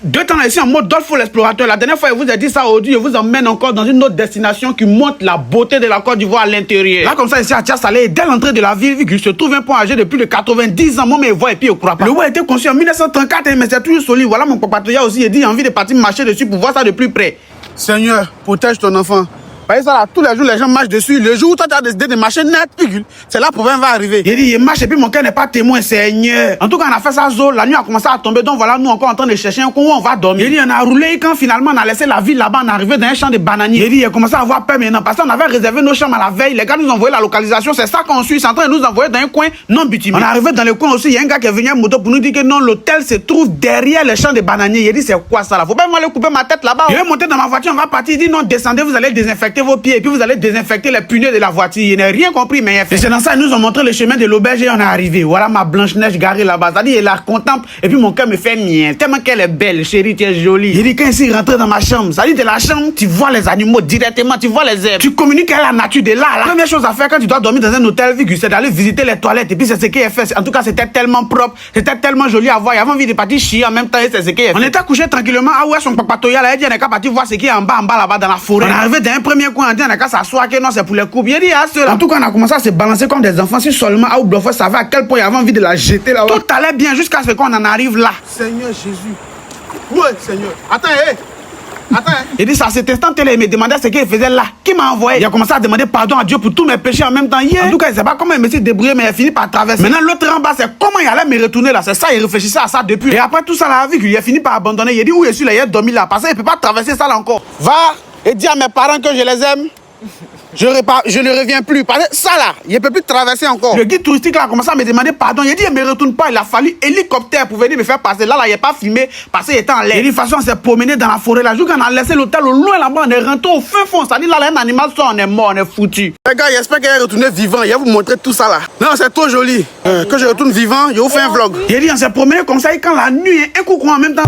2 temps ici en mode Dolfo l'explorateur. La dernière fois, je vous ai dit ça aujourd'hui. Je vous emmène encore dans une autre destination qui montre la beauté de la Côte d'Ivoire à l'intérieur. Là, comme ça, ici à Tchassalé, dès l'entrée de la ville, il se trouve un point âgé de plus de 90 ans. Moi, mais voit et puis je crois pas. Le web a été conçu en 1934, mais c'est toujours solide. Voilà mon papa aussi. Il dit, j'ai envie de partir marcher dessus pour voir ça de plus près. Seigneur, protège ton enfant. Vous voyez ça là, tous les jours les gens marchent dessus. Le jour où toi tu as décidé de marcher net, c'est là le problème va arriver. Il dit, il marche et puis mon cœur n'est pas témoin, Seigneur. En tout cas, on a fait ça, la nuit a commencé à tomber, donc voilà, nous encore en train de chercher un coin où on va dormir. Il dit, on a roulé quand finalement on a laissé la ville là-bas, on est arrivé dans un champ de bananiers. Il dit, il a commencé à avoir peur maintenant parce qu'on avait réservé nos chambres à la veille. Les gars nous ont envoyé la localisation, c'est ça qu'on suit, c'est en train de nous envoyer dans un coin non bitumé. On est arrivé dans le coin aussi, il y a un gars qui est venu à moto pour nous dire que non, l'hôtel se trouve derrière le champ de bananiers. Il dit, c'est quoi ça là? Faut pas m'aller couper ma tête là-bas. Il est monté dans ma voiture, on va partir. Il dit, non, descendez, vous allez désinfecter vos pieds et puis vous allez désinfecter les pneus de la voiture. Il n'a rien compris, mais et c'est dans ça, ils nous ont montré le chemin de l'auberge et on est arrivé. Voilà ma Blanche-Neige garée là-bas. C'est-à-dire, il la contemple et puis mon cœur me fait mien. Tellement qu'elle est belle, chérie, tu es jolie. Il dit, quand ici, il rentre dans ma chambre, ça dit de la chambre, tu vois les animaux directement, tu vois les herbes. Tu communiques avec la nature de là. La première chose à faire quand tu dois dormir dans un hôtel, c'est d'aller visiter les toilettes. Et puis c'est ce qu'il a fait. En tout cas, c'était tellement propre, c'était tellement joli à voir. Il avait envie de partir chier en même temps et c'est ce qu'il a fait. On était couché tranquillement. Ah ouais, son papa Toya là, il dit, on est qu'à partir voir ce qui est en bas là-bas dans la forêt. On est arrivé dans un premier coin, on dit, on est qu'à s'asseoir, que non, c'est pour les coupes. Il dit, ah, ceux-là. En tout cas, on a commencé à se balancer comme des enfants. Si seulement à Bluffo savait à quel point il avait envie de la jeter là-bas. Tout allait bien jusqu'à ce qu'on en arrive là. Seigneur Jésus. Ouais, Seigneur. Attends, hé. Attends. Il dit ça, à cet instant, il me demandait ce qu'il faisait là. Qui m'a envoyé? Il a commencé à demander pardon à Dieu pour tous mes péchés en même temps. Yeah. En tout cas, il ne sait pas comment il me s'est débrouillé, mais il a fini par traverser. Maintenant, l'autre en bas, c'est comment il allait me retourner là. C'est ça, il réfléchissait à ça depuis. Et après tout ça, là, vu qu'il a fini par abandonner. Il a dit où je suis là, il a dormi là. Parce qu'il ne peut pas traverser ça là encore. Va et dis à mes parents que je les aime. Je ne reviens plus. Parce que ça là, il ne peut plus traverser encore. Le guide touristique là a commencé à me demander pardon. Il a dit, il ne me retourne pas. Il a fallu hélicoptère pour venir me faire passer. Là, il n'a pas filmé parce qu'il était en l'air. Il dit, de toute façon, on s'est promené dans la forêt là. Jour qu'on a laissé l'hôtel au loin là-bas, on est rentré au fin fond. Ça dit là, un animal sort, on est mort, on est foutu. Les gars, j'espère qu'il est retourné vivant. Il va vous montrer tout ça là. Non, c'est trop joli. Que je retourne vivant, je vous fais un vlog. Il dit, on s'est promené comme ça et quand la nuit, un coucou en même temps.